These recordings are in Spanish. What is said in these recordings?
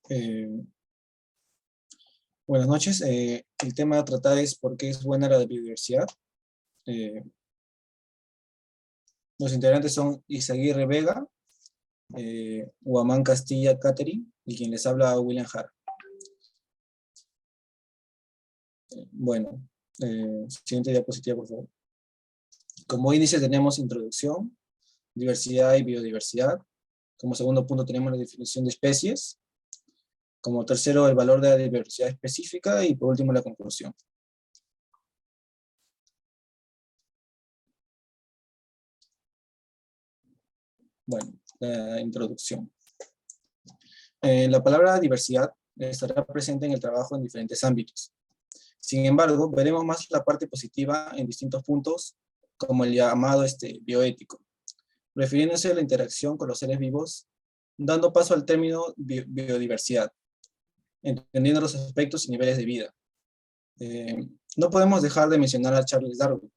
Eh, Buenas noches. El tema a tratar es por qué es buena la biodiversidad. Eh, los integrantes son Isaguirre Vega, Huamán Castilla Catherine y quien les habla William Hart. Bueno, siguiente diapositiva, por favor. Como índice tenemos introducción, diversidad y biodiversidad. Como segundo punto tenemos la definición de especies. Como tercero, el valor de la diversidad específica y por último la conclusión. Bueno, la introducción. La palabra diversidad estará presente en el trabajo en diferentes ámbitos. Sin embargo, veremos más la parte positiva en distintos puntos, como el llamado bioético, refiriéndose a la interacción con los seres vivos, dando paso al término biodiversidad, entendiendo los aspectos y niveles de vida. No podemos dejar de mencionar a Charles Darwin,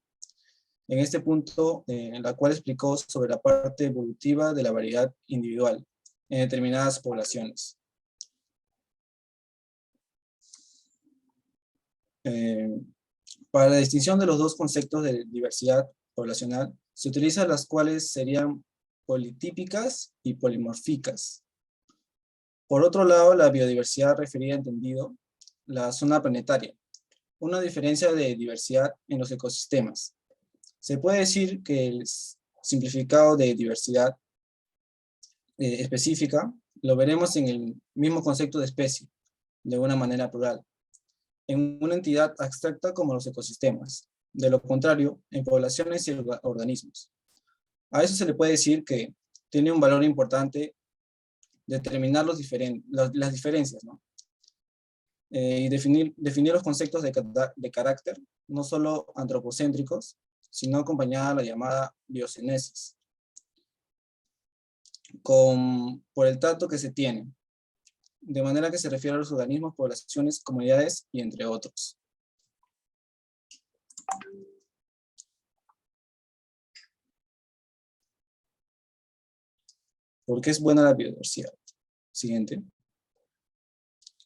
en este punto, en la cual explicó sobre la parte evolutiva de la variedad individual en determinadas poblaciones. Para la distinción de los dos conceptos de diversidad poblacional, se utilizan las cuales serían politípicas y polimórficas. Por otro lado, la biodiversidad referida entendido la zona planetaria, una diferencia de diversidad en los ecosistemas. Se puede decir que el simplificado de diversidad específica lo veremos en el mismo concepto de especie, de una manera plural, en una entidad abstracta como los ecosistemas. De lo contrario, en poblaciones y organismos. A eso se le puede decir que tiene un valor importante determinar las diferencias, ¿no? Y definir los conceptos de carácter, no solo antropocéntricos, sino acompañada de la llamada biocinesis, por el trato que se tiene, de manera que se refiere a los organismos, poblaciones, comunidades y entre otros. ¿Por qué es buena la biodiversidad? Siguiente.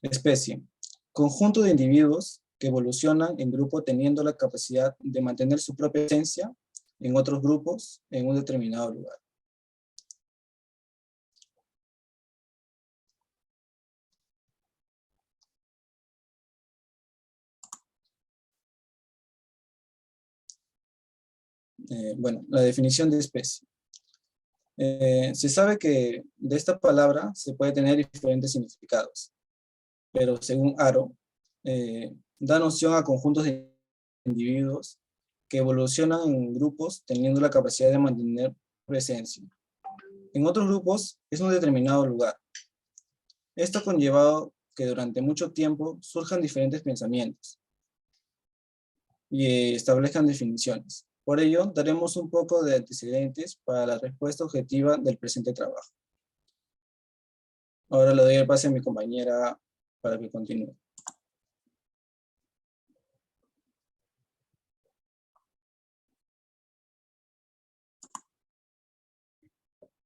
Especie. Conjunto de individuos que evolucionan en grupo teniendo la capacidad de mantener su propia esencia en otros grupos en un determinado lugar. Bueno, la definición de especie. Se sabe que de esta palabra se puede tener diferentes significados, pero según Aro, da noción a conjuntos de individuos que evolucionan en grupos teniendo la capacidad de mantener presencia. En otros grupos es un determinado lugar. Esto ha conllevado que durante mucho tiempo surjan diferentes pensamientos y establezcan definiciones. Por ello, daremos un poco de antecedentes para la respuesta objetiva del presente trabajo. Ahora le doy el pase a mi compañera para que continúe.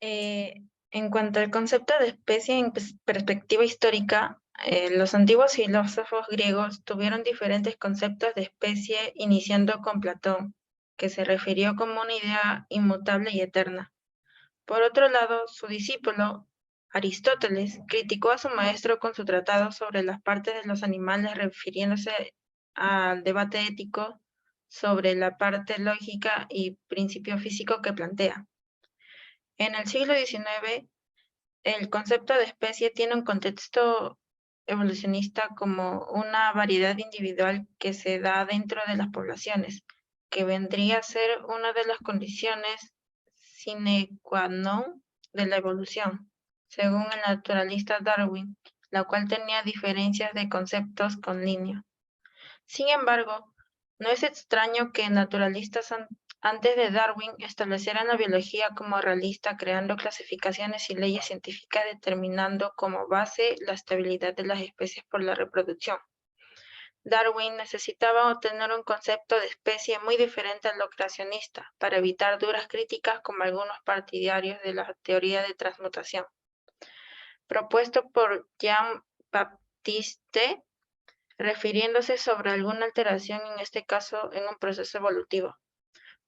En cuanto al concepto de especie en perspectiva histórica, los antiguos filósofos griegos tuvieron diferentes conceptos de especie, iniciando con Platón, que se refirió como una idea inmutable y eterna. Por otro lado, su discípulo, Aristóteles, criticó a su maestro con su tratado sobre las partes de los animales, refiriéndose al debate ético sobre la parte lógica y principio físico que plantea. En el siglo XIX, el concepto de especie tiene un contexto evolucionista como una variedad individual que se da dentro de las poblaciones, que vendría a ser una de las condiciones sine qua non de la evolución, según el naturalista Darwin, la cual tenía diferencias de conceptos con Linneo. Sin embargo, no es extraño que naturalistas antes de Darwin establecieran la biología como realista, creando clasificaciones y leyes científicas determinando como base la estabilidad de las especies por la reproducción. Darwin necesitaba obtener un concepto de especie muy diferente a lo creacionista para evitar duras críticas como algunos partidarios de la teoría de transmutación. propuesto por Jean-Baptiste, refiriéndose sobre alguna alteración, en este caso en un proceso evolutivo.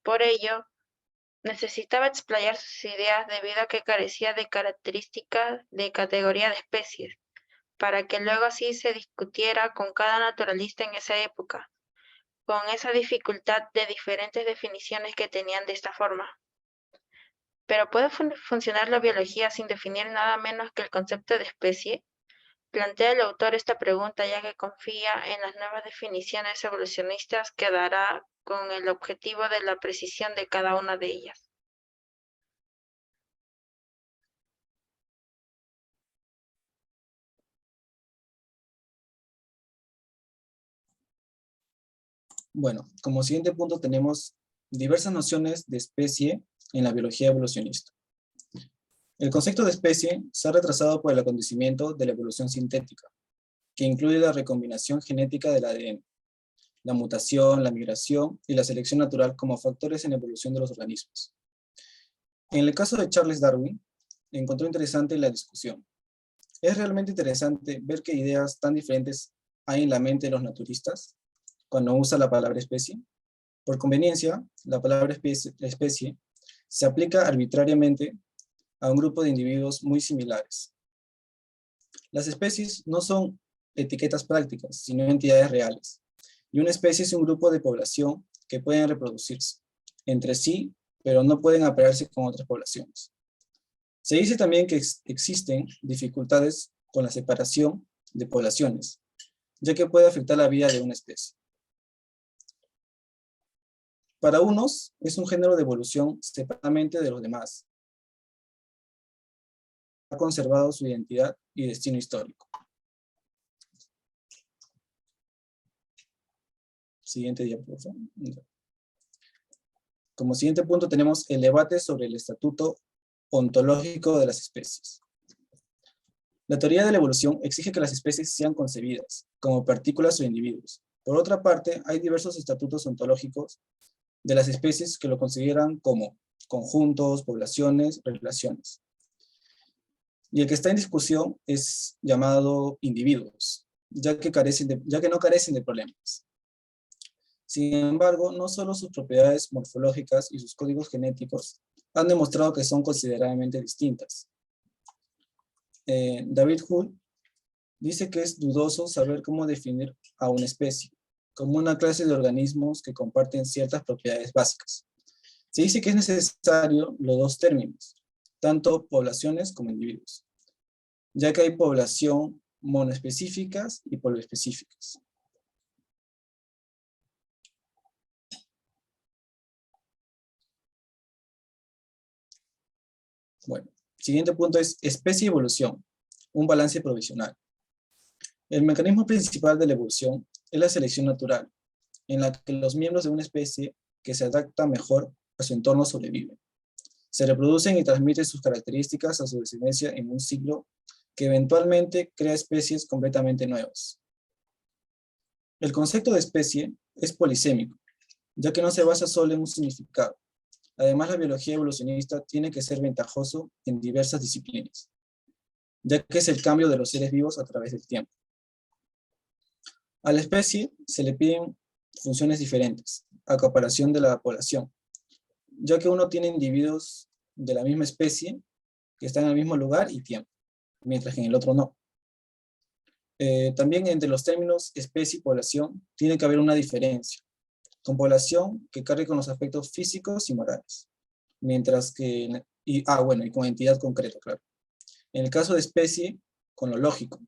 Por ello, necesitaba explayar sus ideas debido a que carecía de características de categoría de especies, para que luego así se discutiera con cada naturalista en esa época, con esa dificultad de diferentes definiciones que tenían de esta forma. ¿Pero puede funcionar la biología sin definir nada menos que el concepto de especie? Plantea el autor esta pregunta ya que confía en las nuevas definiciones evolucionistas que dará con el objetivo de la precisión de cada una de ellas. Bueno, como siguiente punto tenemos diversas nociones de especie en la biología evolucionista. El concepto de especie se ha retrasado por el acontecimiento de la evolución sintética, que incluye la recombinación genética del ADN, la mutación, la migración y la selección natural como factores en la evolución de los organismos. En el caso de Charles Darwin, encontró interesante la discusión. Es realmente interesante ver qué ideas tan diferentes hay en la mente de los naturistas cuando usa la palabra especie. Por conveniencia, la palabra especie se aplica arbitrariamente a un grupo de individuos muy similares. Las especies no son etiquetas prácticas, sino entidades reales. Y una especie es un grupo de población que pueden reproducirse entre sí, pero no pueden aparearse con otras poblaciones. Se dice también que existen dificultades con la separación de poblaciones, ya que puede afectar la vida de una especie. Para unos, es un género de evolución separadamente de los demás. Ha conservado su identidad y destino histórico. Siguiente diapositiva. Como siguiente punto tenemos el debate sobre el estatuto ontológico de las especies. La teoría de la evolución exige que las especies sean concebidas como partículas o individuos. Por otra parte, hay diversos estatutos ontológicos de las especies que lo consideran como conjuntos, poblaciones, relaciones. Y el que está en discusión es llamado individuos, ya que no carecen de problemas. Sin embargo, no solo sus propiedades morfológicas y sus códigos genéticos han demostrado que son considerablemente distintas. David Hull dice que es dudoso saber cómo definir a una especie, como una clase de organismos que comparten ciertas propiedades básicas. Se dice que es necesario los dos términos, tanto poblaciones como individuos, ya que hay población monoespecíficas y poliespecíficas. Bueno, siguiente punto es especie y evolución, un balance provisional. El mecanismo principal de la evolución es la selección natural, en la que los miembros de una especie que se adapta mejor a su entorno sobreviven. Se reproducen y transmiten sus características a su descendencia en un ciclo que eventualmente crea especies completamente nuevas. El concepto de especie es polisémico, ya que no se basa solo en un significado. Además, la biología evolucionista tiene que ser ventajoso en diversas disciplinas, ya que es el cambio de los seres vivos a través del tiempo. A la especie se le piden funciones diferentes, a comparación de la población, ya que uno tiene individuos de la misma especie que están en el mismo lugar y tiempo, mientras que en el otro no. También entre los términos especie y población tiene que haber una diferencia, con población que cargue con los aspectos físicos y morales, mientras que, y con entidad concreta, claro. En el caso de especie, con lo lógico,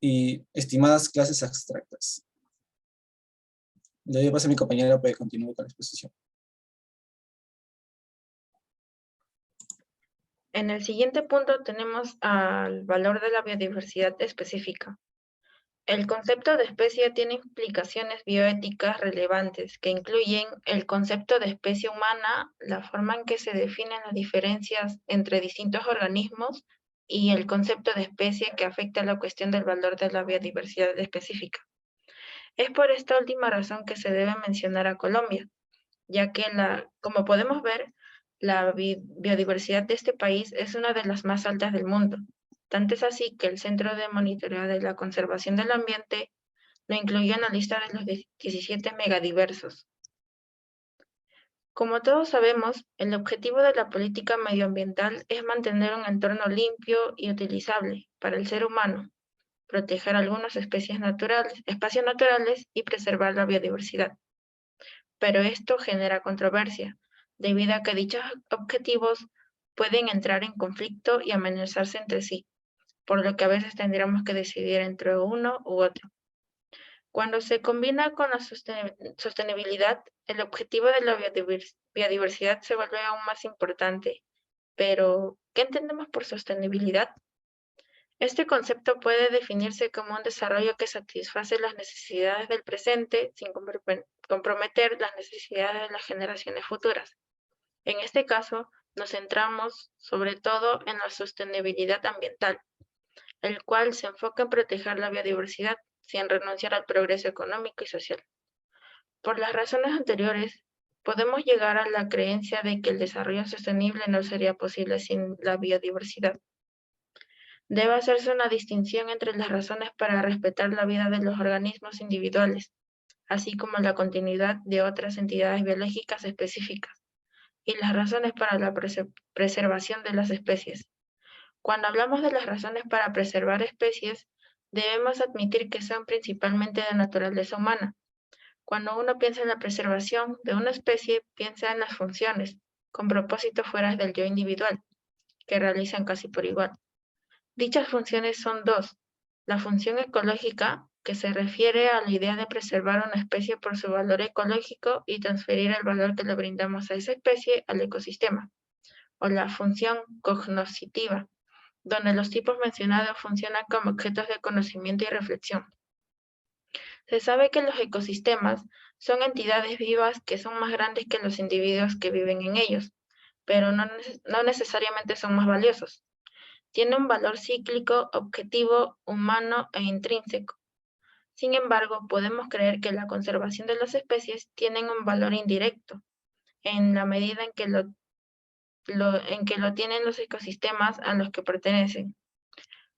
y estimadas clases abstractas. Le doy paso a mi compañera para que continúe con la exposición. En el siguiente punto tenemos al valor de la biodiversidad específica. El concepto de especie tiene implicaciones bioéticas relevantes que incluyen el concepto de especie humana, la forma en que se definen las diferencias entre distintos organismos y el concepto de especie que afecta a la cuestión del valor de la biodiversidad específica. Es por esta última razón que se debe mencionar a Colombia, ya que como podemos ver, la biodiversidad de este país es una de las más altas del mundo. Tanto es así que el Centro de Monitoreo de la Conservación del Ambiente lo incluyó en la lista de los 17 megadiversos. Como todos sabemos, el objetivo de la política medioambiental es mantener un entorno limpio y utilizable para el ser humano, proteger algunas especies naturales, espacios naturales y preservar la biodiversidad. Pero esto genera controversia, debido a que dichos objetivos pueden entrar en conflicto y amenazarse entre sí, por lo que a veces tendríamos que decidir entre uno u otro. Cuando se combina con la sostenibilidad, el objetivo de la biodiversidad se vuelve aún más importante. Pero, ¿qué entendemos por sostenibilidad? Este concepto puede definirse como un desarrollo que satisface las necesidades del presente sin comprometer las necesidades de las generaciones futuras. En este caso, nos centramos sobre todo en la sostenibilidad ambiental, el cual se enfoca en proteger la biodiversidad sin renunciar al progreso económico y social. Por las razones anteriores, podemos llegar a la creencia de que el desarrollo sostenible no sería posible sin la biodiversidad. Debe hacerse una distinción entre las razones para respetar la vida de los organismos individuales, así como la continuidad de otras entidades biológicas específicas, y las razones para la preservación de las especies. Cuando hablamos de las razones para preservar especies, debemos admitir que son principalmente de naturaleza humana. Cuando uno piensa en la preservación de una especie, piensa en las funciones, con propósito fuera del yo individual, que realizan casi por igual. Dichas funciones son dos: la función ecológica, que se refiere a la idea de preservar una especie por su valor ecológico y transferir el valor que le brindamos a esa especie al ecosistema, o la función cognoscitiva, donde los tipos mencionados funcionan como objetos de conocimiento y reflexión. Se sabe que los ecosistemas son entidades vivas que son más grandes que los individuos que viven en ellos, pero no necesariamente son más valiosos. Tiene un valor cíclico, objetivo, humano e intrínseco. Sin embargo, podemos creer que la conservación de las especies tiene un valor indirecto, en la medida en que lo tienen los ecosistemas a los que pertenecen.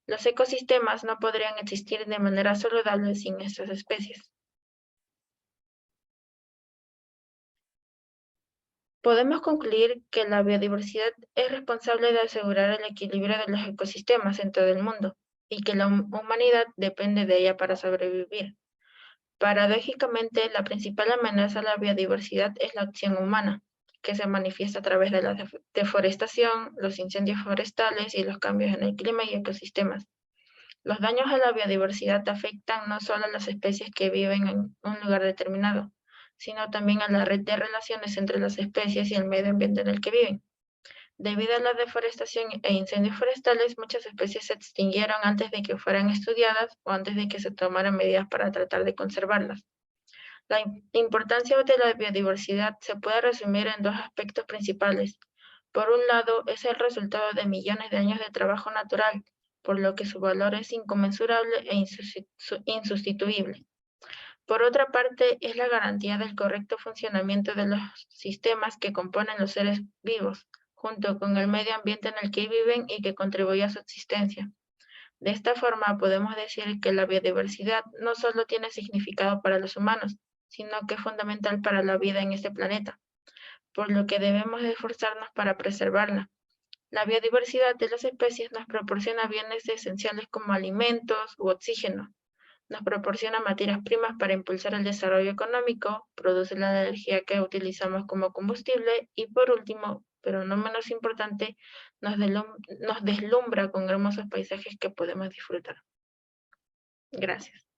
Los ecosistemas no podrían existir de manera saludable sin estas especies. Podemos concluir que la biodiversidad es responsable de asegurar el equilibrio de los ecosistemas en todo el mundo y que la humanidad depende de ella para sobrevivir. Paradójicamente, la principal amenaza a la biodiversidad es la acción humana, que se manifiesta a través de la deforestación, los incendios forestales y los cambios en el clima y ecosistemas. Los daños a la biodiversidad afectan no solo a las especies que viven en un lugar determinado, sino también a la red de relaciones entre las especies y el medio ambiente en el que viven. Debido a la deforestación e incendios forestales, muchas especies se extinguieron antes de que fueran estudiadas o antes de que se tomaran medidas para tratar de conservarlas. La importancia de la biodiversidad se puede resumir en dos aspectos principales. Por un lado, es el resultado de millones de años de trabajo natural, por lo que su valor es inconmensurable e insustituible. Por otra parte, es la garantía del correcto funcionamiento de los sistemas que componen los seres vivos, junto con el medio ambiente en el que viven y que contribuye a su existencia. De esta forma, podemos decir que la biodiversidad no solo tiene significado para los humanos, sino que es fundamental para la vida en este planeta, por lo que debemos esforzarnos para preservarla. La biodiversidad de las especies nos proporciona bienes esenciales como alimentos u oxígeno, nos proporciona materias primas para impulsar el desarrollo económico, produce la energía que utilizamos como combustible y por último, pero no menos importante, nos deslumbra con hermosos paisajes que podemos disfrutar. Gracias.